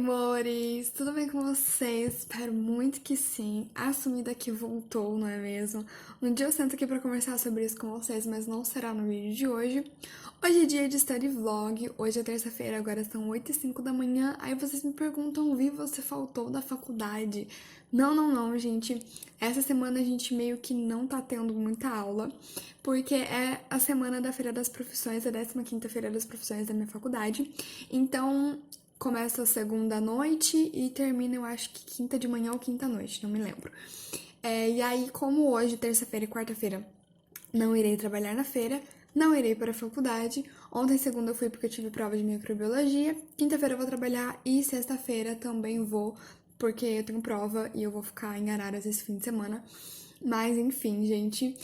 Amores, tudo bem com vocês? Espero muito que sim. A sumida aqui voltou, não é mesmo? Um dia eu sento aqui pra conversar sobre isso com vocês, mas não será no vídeo de hoje. Hoje é dia de study vlog, hoje é terça-feira, agora são 8h05 da manhã. Aí vocês me perguntam, Vi, você faltou da faculdade? Não, gente. Essa semana a gente meio que não tá tendo muita aula, porque é a semana da Feira das Profissões, a 15ª Feira das Profissões da minha faculdade. Então, começa segunda à noite e termina, eu acho que quinta de manhã ou quinta à noite, não me lembro. E aí, como hoje, terça-feira e quarta-feira, não irei trabalhar na feira, não irei para a faculdade. Ontem, segunda, eu fui porque eu tive prova de microbiologia. Quinta-feira eu vou trabalhar e sexta-feira também vou, porque eu tenho prova e eu vou ficar em Araras esse fim de semana. Mas enfim, gente,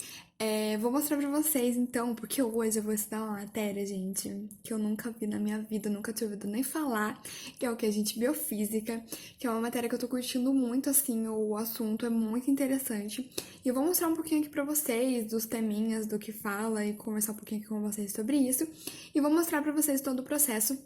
vou mostrar pra vocês então, porque hoje eu vou estudar uma matéria, gente, que eu nunca vi na minha vida, nunca tinha ouvido nem falar, que é o que a gente, biofísica, que é uma matéria que eu tô curtindo muito, assim, o assunto é muito interessante. E eu vou mostrar um pouquinho aqui pra vocês dos teminhas, do que fala e conversar um pouquinho aqui com vocês sobre isso. E vou mostrar pra vocês todo o processo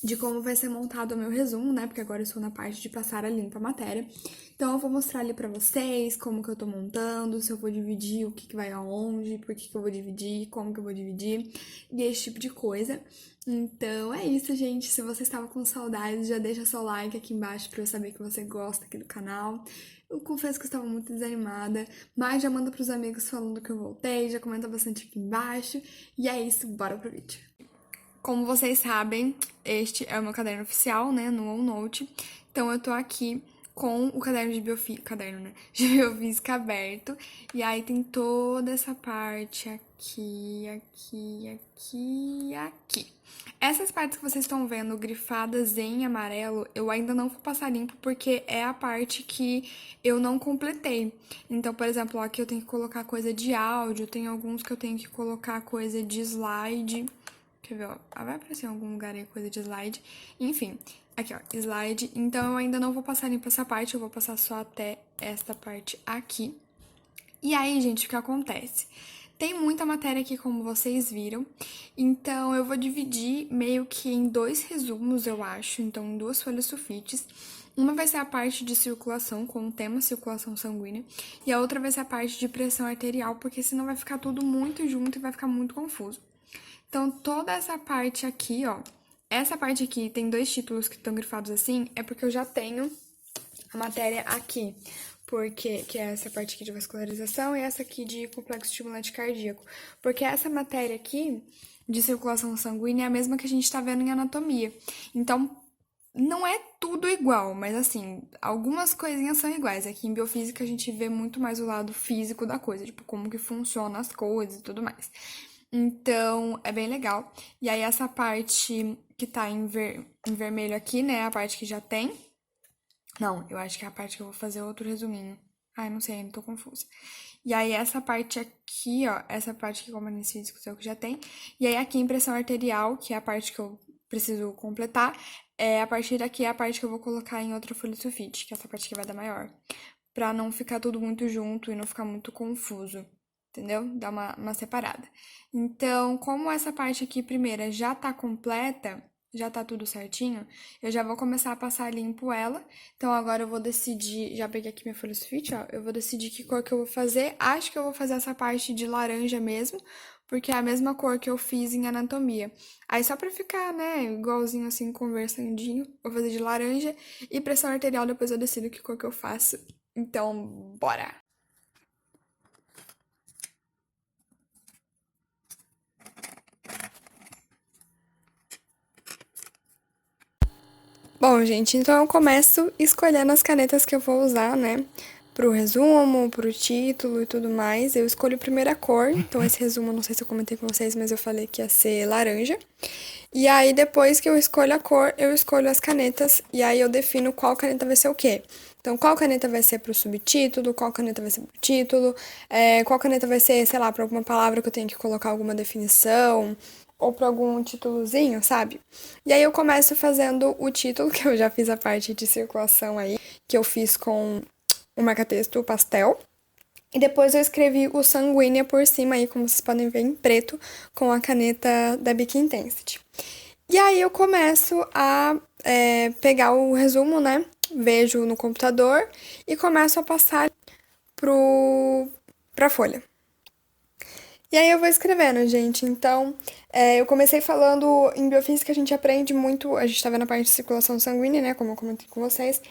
de como vai ser montado o meu resumo, né? Porque agora eu estou na parte de passar a limpa a matéria. Então eu vou mostrar ali pra vocês como que eu tô montando, se eu vou dividir, o que que vai aonde, por que que eu vou dividir, como que eu vou dividir, e esse tipo de coisa. Então é isso, gente. Se você estava com saudade, já deixa seu like aqui embaixo pra eu saber que você gosta aqui do canal. Eu confesso que eu estava muito desanimada, mas já manda pros amigos falando que eu voltei, já comenta bastante aqui embaixo. E é isso, bora pro vídeo. Como vocês sabem, este é o meu caderno oficial, né, no OneNote. Então eu tô aqui com o caderno de biofísica, caderno, né, de biofísica aberto. E aí tem toda essa parte aqui, aqui. Essas partes que vocês estão vendo grifadas em amarelo, eu ainda não vou passar limpo porque é a parte que eu não completei. Então, por exemplo, ó, aqui eu tenho que colocar coisa de áudio, tem alguns que eu tenho que colocar coisa de slide. Quer ver, ó? Vai aparecer em algum lugar aí coisa de slide. Enfim, aqui, ó, slide. Então, eu ainda não vou passar limpo essa parte, eu vou passar só até esta parte aqui. E aí, gente, o que acontece? Tem muita matéria aqui, como vocês viram. Então, eu vou dividir meio que em dois resumos, eu acho. Então, em duas folhas sulfites. Uma vai ser a parte de circulação, com o tema circulação sanguínea. E a outra vai ser a parte de pressão arterial, porque senão vai ficar tudo muito junto e vai ficar muito confuso. Então, toda essa parte aqui, ó, essa parte aqui tem dois títulos que estão grifados assim, é porque eu já tenho a matéria aqui, porque que é essa parte aqui de vascularização e essa aqui de complexo estimulante cardíaco. Porque essa matéria aqui de circulação sanguínea é a mesma que a gente tá vendo em anatomia. Então, não é tudo igual, mas assim, algumas coisinhas são iguais. Aqui em biofísica a gente vê muito mais o lado físico da coisa, tipo, como que funcionam as coisas e tudo mais. Então, é bem legal. E aí, essa parte que tá em vermelho aqui, né? A parte que já tem. Não, eu acho que é a parte que eu vou fazer outro resuminho. Ai, não sei, ainda tô confusa. E aí, essa parte aqui, ó, essa parte que componentes físicos é o que já tem. E aí, aqui, impressão arterial, que é a parte que eu preciso completar. A partir daqui é a parte que eu vou colocar em outra folha sulfite, que é essa parte que vai dar maior. Pra não ficar tudo muito junto e não ficar muito confuso, entendeu? Dar uma separada. Então, como essa parte aqui primeira já tá completa, já tá tudo certinho, eu já vou começar a passar limpo ela. Então, agora eu vou decidir, já peguei aqui minha folha sulfite, ó, eu vou decidir que cor que eu vou fazer. Acho que eu vou fazer essa parte de laranja mesmo, porque é a mesma cor que eu fiz em anatomia. Aí, só pra ficar, né, igualzinho assim, conversandinho, vou fazer de laranja. E pressão arterial, depois eu decido que cor que eu faço. Então, bora! Bom, gente, então eu começo escolhendo as canetas que eu vou usar, né? Pro resumo, pro título e tudo mais. Eu escolho primeiro a cor, então esse resumo, não sei se eu comentei com vocês, mas eu falei que ia ser laranja. E aí, depois que eu escolho a cor, eu escolho as canetas e aí eu defino qual caneta vai ser o quê. Então, qual caneta vai ser pro subtítulo, qual caneta vai ser pro título, qual caneta vai ser, sei lá, pra alguma palavra que eu tenho que colocar alguma definição, ou pra algum títulozinho, sabe? E aí eu começo fazendo o título, que eu já fiz a parte de circulação aí, que eu fiz com o marca-texto pastel. E depois eu escrevi o sanguínea por cima aí, como vocês podem ver, em preto, com a caneta da Bic Intensity. E aí eu começo a pegar o resumo, né? Vejo no computador e começo a passar pra folha. E aí eu vou escrevendo, gente. Então, eu comecei falando em biofísica, a gente aprende muito, a gente tá vendo a parte de circulação sanguínea, né, como eu comentei com vocês.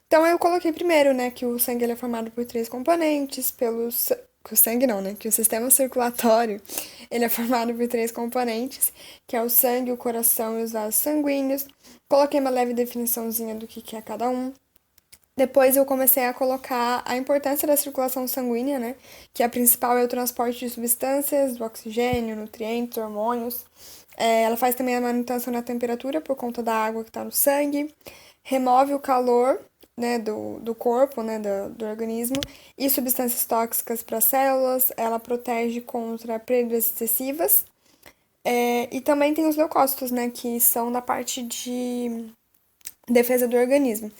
Então eu coloquei primeiro, né, que o sangue ele é formado por três componentes, que o sangue não, né, que o sistema circulatório, ele é formado por três componentes, que é o sangue, o coração e os vasos sanguíneos. Coloquei uma leve definiçãozinha do que é cada um. Depois eu comecei a colocar a importância da circulação sanguínea, né? Que a principal é o transporte de substâncias, do oxigênio, nutrientes, hormônios. Ela faz também a manutenção da temperatura por conta da água que está no sangue. Remove o calor, né, do corpo, né, do organismo. E substâncias tóxicas para as células. Ela protege contra perdas excessivas. E também tem os leucócitos, né? Que são da parte de defesa do organismo.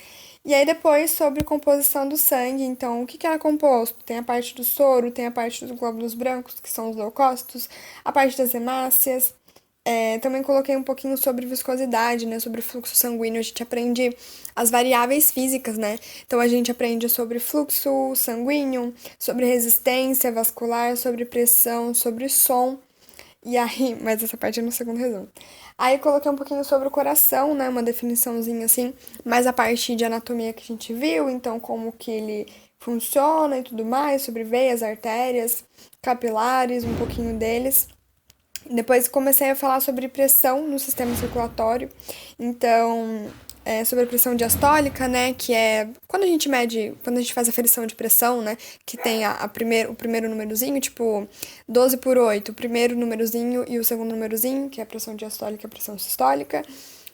E aí depois sobre composição do sangue, então o que é composto? Tem a parte do soro, tem a parte dos glóbulos brancos, que são os leucócitos, a parte das hemácias. Também coloquei um pouquinho sobre viscosidade, né? Sobre o fluxo sanguíneo. A gente aprende as variáveis físicas, né? Então a gente aprende sobre fluxo sanguíneo, sobre resistência vascular, sobre pressão, sobre som. E aí, mas essa parte é no segundo resumo. Aí coloquei um pouquinho sobre o coração, né? Uma definiçãozinha assim, mais a parte de anatomia que a gente viu, então como que ele funciona e tudo mais, sobre veias, artérias, capilares, um pouquinho deles. Depois comecei a falar sobre pressão no sistema circulatório. Então, sobre a pressão diastólica, né? Que é quando a gente mede, quando a gente faz a aferição de pressão, né? Que tem o primeiro númerozinho, tipo 12/8, o primeiro númerozinho e o segundo númerozinho, que é a pressão diastólica e a pressão sistólica,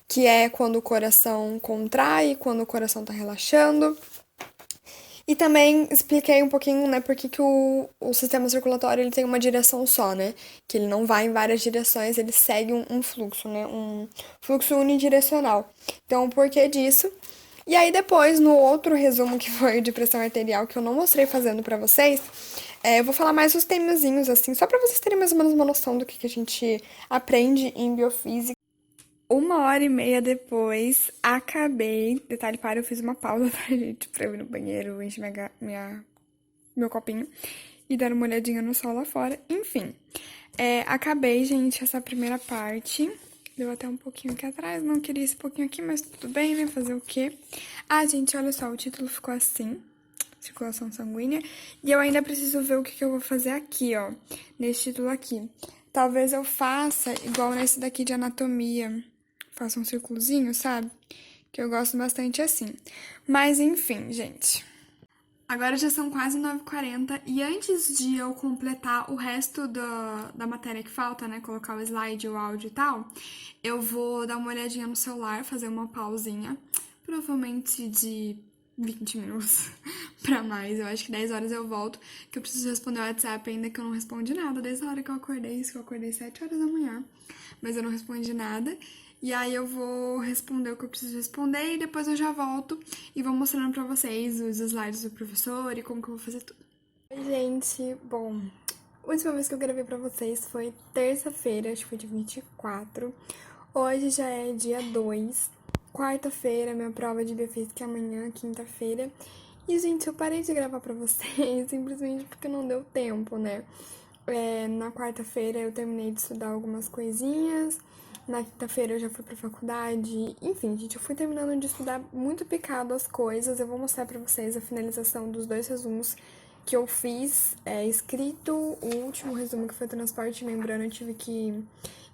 que é quando o coração contrai, quando o coração tá relaxando. E também expliquei um pouquinho, né, por que o sistema circulatório ele tem uma direção só, né? Que ele não vai em várias direções, ele segue um fluxo, né? Um fluxo unidirecional. Então, o porquê disso? E aí depois, no outro resumo que foi de pressão arterial, que eu não mostrei fazendo pra vocês, eu vou falar mais os temazinhos, assim, só pra vocês terem mais ou menos uma noção do que a gente aprende em biofísica. 1 hora e meia depois, acabei. Detalhe para, eu fiz uma pausa, tá, gente? Pra eu ir no banheiro, encher meu copinho e dar uma olhadinha no sol lá fora. Enfim, acabei, gente, essa primeira parte. Deu até um pouquinho aqui atrás, não queria esse pouquinho aqui, mas tudo bem, né? Fazer o quê? Ah, gente, olha só, o título ficou assim. Circulação sanguínea. E eu ainda preciso ver o que eu vou fazer aqui, ó. Nesse título aqui. Talvez eu faça igual nesse daqui de anatomia. Faça um círculozinho, sabe? Que eu gosto bastante assim. Mas enfim, gente. Agora já são quase 9h40 e antes de eu completar o resto da matéria que falta, né, colocar o slide, o áudio e tal, eu vou dar uma olhadinha no celular, fazer uma pausinha, provavelmente de 20 minutos pra mais, eu acho que 10 horas eu volto, que eu preciso responder o WhatsApp ainda que eu não respondi nada desde a hora que eu acordei, isso que eu acordei 7 horas da manhã, mas eu não respondi nada. E aí eu vou responder o que eu preciso responder e depois eu já volto e vou mostrando pra vocês os slides do professor e como que eu vou fazer tudo. Oi, gente. Bom, a última vez que eu gravei pra vocês foi terça-feira, acho que foi dia 24. Hoje já é dia 2. Quarta-feira, minha prova de biofísica é amanhã, quinta-feira. E, gente, eu parei de gravar pra vocês simplesmente porque não deu tempo, né? Na quarta-feira eu terminei de estudar algumas coisinhas. Na quinta-feira eu já fui pra faculdade. Enfim, gente, eu fui terminando de estudar muito picado as coisas. Eu vou mostrar pra vocês a finalização dos dois resumos que eu fiz escrito. O último resumo, que foi transporte de membrana, eu tive que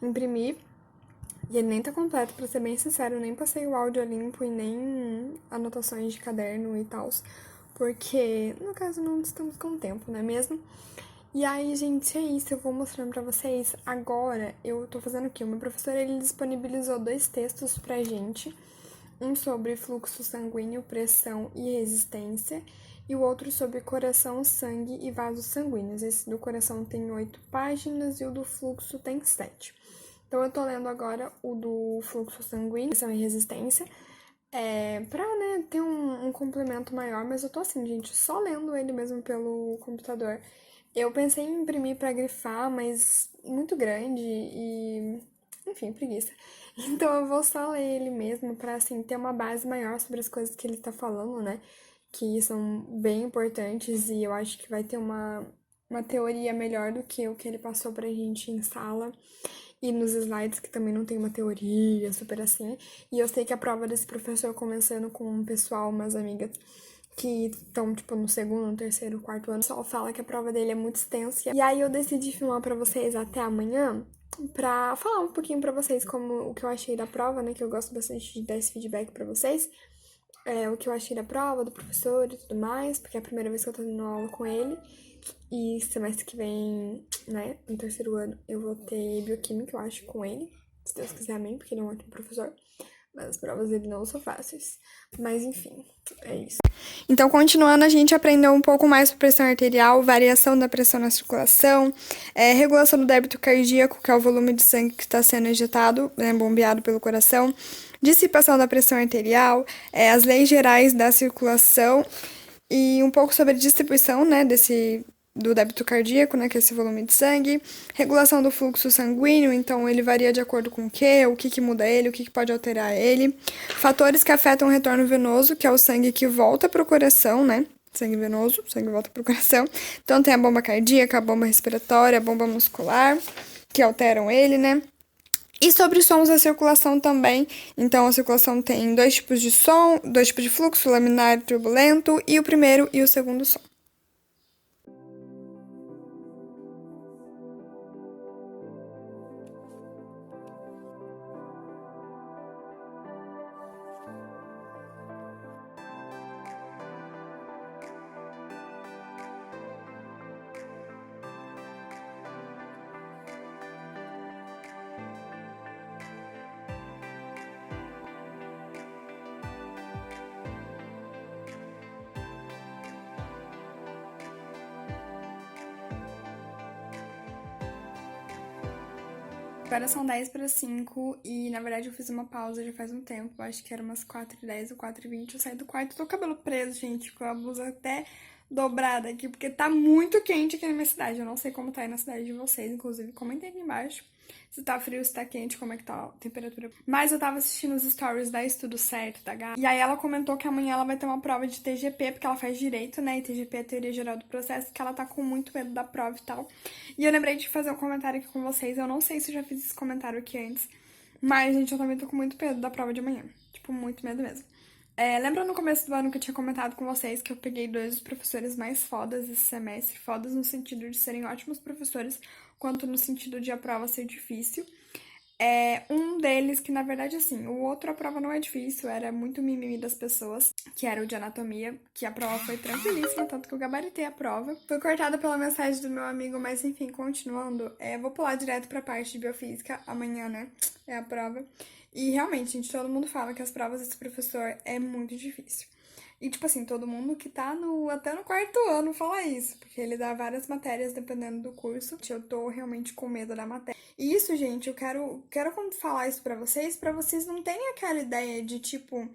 imprimir. E ele nem tá completo, pra ser bem sincero. Eu nem passei o áudio a limpo e nem anotações de caderno e tal. Porque, no caso, não estamos com tempo, não é mesmo? E aí, gente, é isso, eu vou mostrando pra vocês. Agora, eu tô fazendo o quê? O meu professor, ele disponibilizou 2 textos pra gente. Um sobre fluxo sanguíneo, pressão e resistência. E o outro sobre coração, sangue e vasos sanguíneos. Esse do coração tem 8 páginas e o do fluxo tem 7. Então, eu tô lendo agora o do fluxo sanguíneo, pressão e resistência. Pra, né, ter um complemento maior, mas eu tô assim, gente, só lendo ele mesmo pelo computador. Eu pensei em imprimir pra grifar, mas muito grande e, enfim, preguiça. Então eu vou só ler ele mesmo pra, assim, ter uma base maior sobre as coisas que ele tá falando, né? Que são bem importantes e eu acho que vai ter uma teoria melhor do que o que ele passou pra gente em sala e nos slides, que também não tem uma teoria super assim. E eu sei que a prova desse professor, começando com um pessoal, umas amigas que estão, tipo, no segundo, no terceiro, quarto ano, só fala que a prova dele é muito extensa. E aí eu decidi filmar pra vocês até amanhã, pra falar um pouquinho pra vocês como o que eu achei da prova, né? Que eu gosto bastante de dar esse feedback pra vocês. O que eu achei da prova, do professor e tudo mais, porque é a primeira vez que eu tô tendo aula com ele. E semestre que vem, né, no terceiro ano, eu vou ter bioquímica, eu acho, com ele. Se Deus quiser, amém, porque ele é um ótimo professor. Mas as provas dele não são fáceis. Mas enfim, é isso. Então, continuando, a gente aprendeu um pouco mais sobre pressão arterial, variação da pressão na circulação, regulação do débito cardíaco, que é o volume de sangue que está sendo injetado, né, bombeado pelo coração, dissipação da pressão arterial, as leis gerais da circulação e um pouco sobre a distribuição, né, do débito cardíaco, né, que é esse volume de sangue, regulação do fluxo sanguíneo, então ele varia de acordo com o que muda ele, o que pode alterar ele, fatores que afetam o retorno venoso, que é o sangue que volta para o coração, né, sangue venoso, sangue volta para o coração, então tem a bomba cardíaca, a bomba respiratória, a bomba muscular, que alteram ele, né, e sobre os sons da circulação também. Então, a circulação tem dois tipos de som, dois tipos de fluxo, laminar e turbulento, e o primeiro e o segundo som. Agora são 10 para 5 e, na verdade, eu fiz uma pausa já faz um tempo. Acho que era umas 4h10 ou 4h20. Eu saí do quarto, tô com o cabelo preso, gente, com a blusa até dobrada aqui, porque tá muito quente aqui na minha cidade. Eu não sei como tá aí na cidade de vocês, inclusive, comentem aqui embaixo se tá frio, se tá quente, como é que tá a temperatura. Mas eu tava assistindo os stories da Estudo Certo, da Gabi, e aí ela comentou que amanhã ela vai ter uma prova de TGP, porque ela faz direito, né, e TGP é Teoria Geral do Processo, que ela tá com muito medo da prova e tal. E eu lembrei de fazer um comentário aqui com vocês, eu não sei se eu já fiz esse comentário aqui antes, mas, gente, eu também tô com muito medo da prova de amanhã. Tipo, muito medo mesmo. Lembra no começo do ano que eu tinha comentado com vocês que eu peguei dois dos professores mais fodas esse semestre? Fodas no sentido de serem ótimos professores, quanto no sentido de a prova ser difícil. Um deles, que na verdade, assim, o outro a prova não é difícil, era muito mimimi das pessoas, que era o de anatomia, que a prova foi tranquilíssima, tanto que eu gabaritei a prova. Foi cortada pela mensagem do meu amigo, mas enfim, continuando, vou pular direto pra parte de biofísica, amanhã, né, é a prova. E realmente, gente, todo mundo fala que as provas desse professor é muito difícil. E, tipo assim, todo mundo que tá até no quarto ano fala isso, porque ele dá várias matérias dependendo do curso. Eu tô realmente com medo da matéria. E isso, gente, eu quero falar isso pra vocês não terem aquela ideia de, tipo,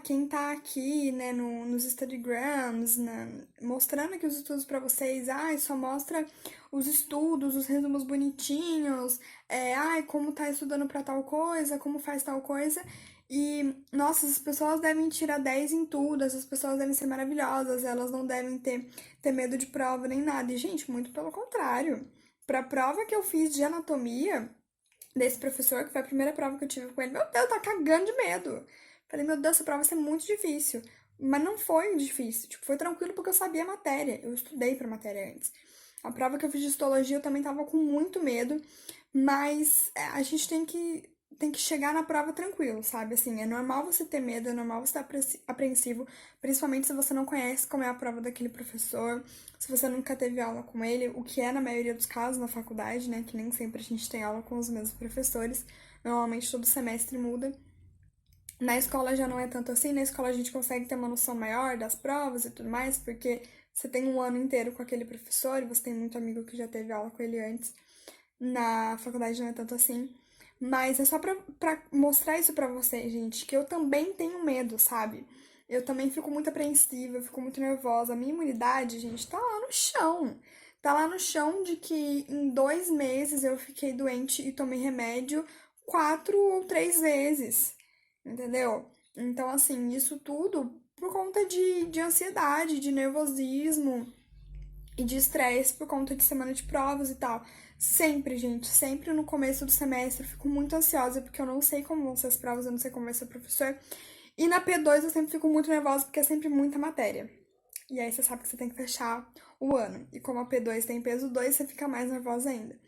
quem tá aqui, né, nos Instagrams, mostrando aqui os estudos pra vocês, só mostra os estudos, os resumos bonitinhos, como tá estudando pra tal coisa, como faz tal coisa. E, nossa, essas pessoas devem tirar 10 em tudo, essas pessoas devem ser maravilhosas, elas não devem ter medo de prova nem nada. E, gente, muito pelo contrário. Pra prova que eu fiz de anatomia desse professor, que foi a primeira prova que eu tive com ele, meu Deus, tá cagando de medo. Falei, meu Deus, essa prova vai ser muito difícil. Mas não foi difícil, tipo, foi tranquilo porque eu sabia a matéria, eu estudei pra matéria antes. A prova que eu fiz de histologia eu também tava com muito medo, mas a gente tem que chegar na prova tranquilo, sabe? Assim, é normal você ter medo, é normal você estar apreensivo, principalmente se você não conhece como é a prova daquele professor, se você nunca teve aula com ele, o que é na maioria dos casos na faculdade, né? Que nem sempre a gente tem aula com os mesmos professores, normalmente todo semestre muda. Na escola já não é tanto assim, na escola a gente consegue ter uma noção maior das provas e tudo mais, porque você tem um ano inteiro com aquele professor e você tem muito amigo que já teve aula com ele antes. Na faculdade não é tanto assim. Mas é só pra mostrar isso pra vocês, gente, que eu também tenho medo, sabe? Eu também fico muito apreensiva, eu fico muito nervosa. A minha imunidade, gente, tá lá no chão. Tá lá no chão de que em 2 meses eu fiquei doente e tomei remédio 4 ou 3 vezes, entendeu? Então, assim, isso tudo por conta de ansiedade, de nervosismo e de estresse por conta de semana de provas e tal. Sempre, gente, sempre no começo do semestre eu fico muito ansiosa porque eu não sei como vão ser as provas, eu não sei como vai ser o professor. E na P2 eu sempre fico muito nervosa porque é sempre muita matéria. E aí você sabe que você tem que fechar o ano. E como a P2 tem peso 2, você fica mais nervosa ainda.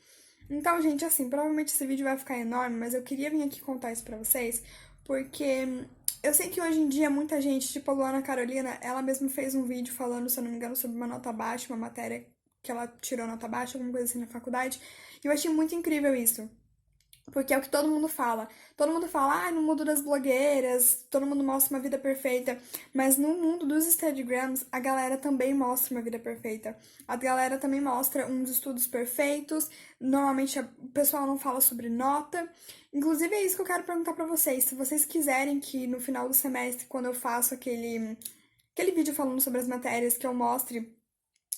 Então, gente, assim, provavelmente esse vídeo vai ficar enorme, mas eu queria vir aqui contar isso pra vocês, porque eu sei que hoje em dia muita gente, tipo a Luana Carolina, ela mesma fez um vídeo falando, se eu não me engano, sobre uma nota baixa, uma matéria que ela tirou nota baixa, alguma coisa assim na faculdade. E eu achei muito incrível isso. Porque é o que todo mundo fala. Todo mundo fala, ah, no mundo das blogueiras, todo mundo mostra uma vida perfeita. Mas no mundo dos Instagrams, a galera também mostra uma vida perfeita. A galera também mostra uns estudos perfeitos. Normalmente o pessoal não fala sobre nota. Inclusive, é isso que eu quero perguntar pra vocês. Se vocês quiserem que no final do semestre, quando eu faço aquele vídeo falando sobre as matérias, que eu mostre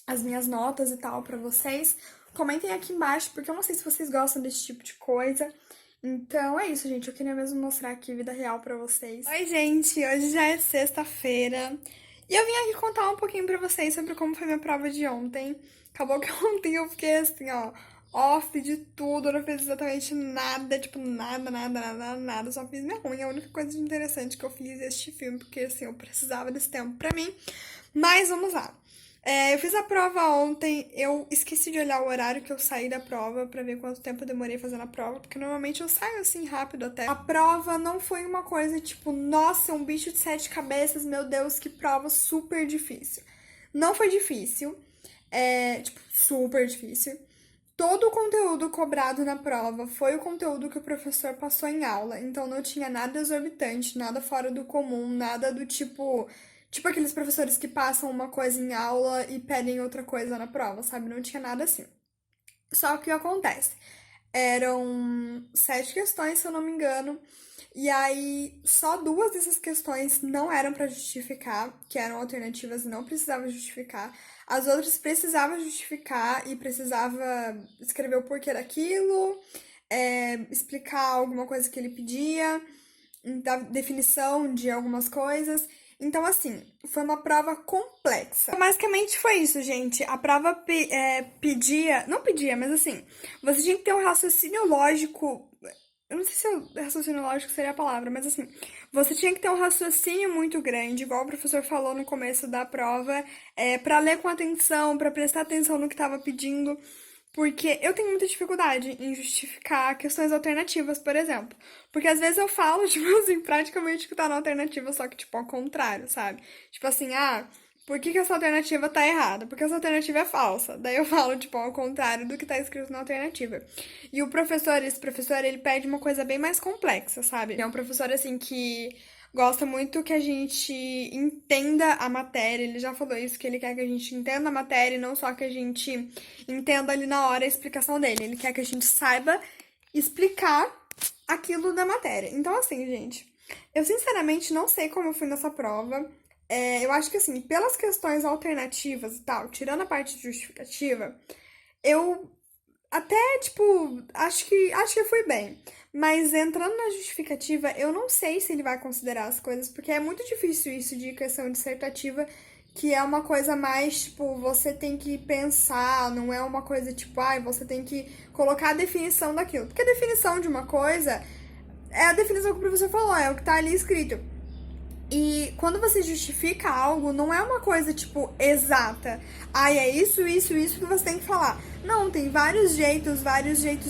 as minhas notas e tal pra vocês. Comentem aqui embaixo, porque eu não sei se vocês gostam desse tipo de coisa. Então é isso, gente. Eu queria mesmo mostrar aqui vida real pra vocês. Oi, gente! Hoje já é sexta-feira. E eu vim aqui contar um pouquinho pra vocês sobre como foi minha prova de ontem. Acabou que ontem eu fiquei assim, ó, off de tudo. Eu não fiz exatamente nada, tipo, nada. Só fiz minha unha. A única coisa de interessante que eu fiz é assistir filme, porque assim, eu precisava desse tempo pra mim. Mas vamos lá. Eu fiz a prova ontem, eu esqueci de olhar o horário que eu saí da prova pra ver quanto tempo eu demorei fazendo a prova, porque normalmente eu saio assim rápido até. A prova não foi uma coisa tipo, nossa, um bicho de 7 cabeças, meu Deus, que prova super difícil. Não foi difícil, tipo, super difícil. Todo o conteúdo cobrado na prova foi o conteúdo que o professor passou em aula, então não tinha nada exorbitante, nada fora do comum, nada do tipo aqueles professores que passam uma coisa em aula e pedem outra coisa na prova, sabe? Não tinha nada assim. Só que o que acontece? Eram 7 questões, se eu não me engano, e aí só 2 dessas questões não eram pra justificar, que eram alternativas e não precisava justificar. As outras precisava justificar e precisava escrever o porquê daquilo, explicar alguma coisa que ele pedia, dar definição de algumas coisas. Então, assim, foi uma prova complexa. Basicamente foi isso, gente. A prova pedia, não pedia, mas assim, você tinha que ter um raciocínio lógico. Eu não sei se raciocínio lógico seria a palavra, mas assim, você tinha que ter um raciocínio muito grande, igual o professor falou no começo da prova, para ler com atenção, para prestar atenção no que estava pedindo. Porque eu tenho muita dificuldade em justificar questões alternativas, por exemplo. Porque às vezes eu falo, tipo assim, praticamente o que tá na alternativa, só que, tipo, ao contrário, sabe? Tipo assim, por que que essa alternativa tá errada? Porque essa alternativa é falsa. Daí eu falo, tipo, ao contrário do que tá escrito na alternativa. E o professor, esse professor, ele pede uma coisa bem mais complexa, sabe? É um professor, assim, que gosta muito que a gente entenda a matéria. Ele já falou isso, que ele quer que a gente entenda a matéria e não só que a gente entenda ali na hora a explicação dele. Ele quer que a gente saiba explicar aquilo da matéria. Então, assim, gente, eu sinceramente não sei como eu fui nessa prova. Eu acho que, assim, pelas questões alternativas e tal, tirando a parte justificativa, eu até, tipo, acho que eu fui bem. Mas entrando na justificativa, eu não sei se ele vai considerar as coisas, porque é muito difícil isso de questão dissertativa, que é uma coisa mais, tipo, você tem que pensar, não é uma coisa tipo, você tem que colocar a definição daquilo. Porque a definição de uma coisa é a definição que o professor falou, é o que tá ali escrito. E quando você justifica algo, não é uma coisa, tipo, exata. É isso que você tem que falar. Não, tem vários jeitos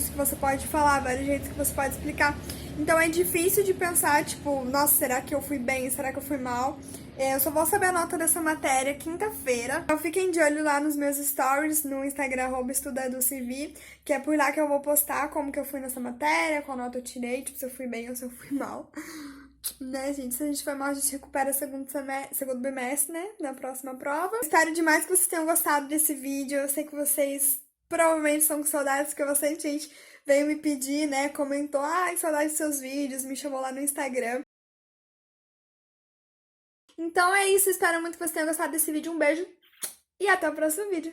que você pode falar, vários jeitos que você pode explicar. Então é difícil de pensar, tipo, nossa, será que eu fui bem? Será que eu fui mal? Eu só vou saber a nota dessa matéria quinta-feira. Então fiquem de olho lá nos meus stories, no Instagram, @estudadoCV, que é por lá que eu vou postar como que eu fui nessa matéria, qual nota eu tirei, tipo, se eu fui bem ou se eu fui mal. Né, gente? Se a gente for mal, a gente recupera segundo bimestre, né? Na próxima prova. Espero demais que vocês tenham gostado desse vídeo. Eu sei que vocês provavelmente estão com saudades, porque bastante gente veio me pedir, né? Comentou, saudade dos seus vídeos, me chamou lá no Instagram. Então é isso, espero muito que vocês tenham gostado desse vídeo. Um beijo e até o próximo vídeo.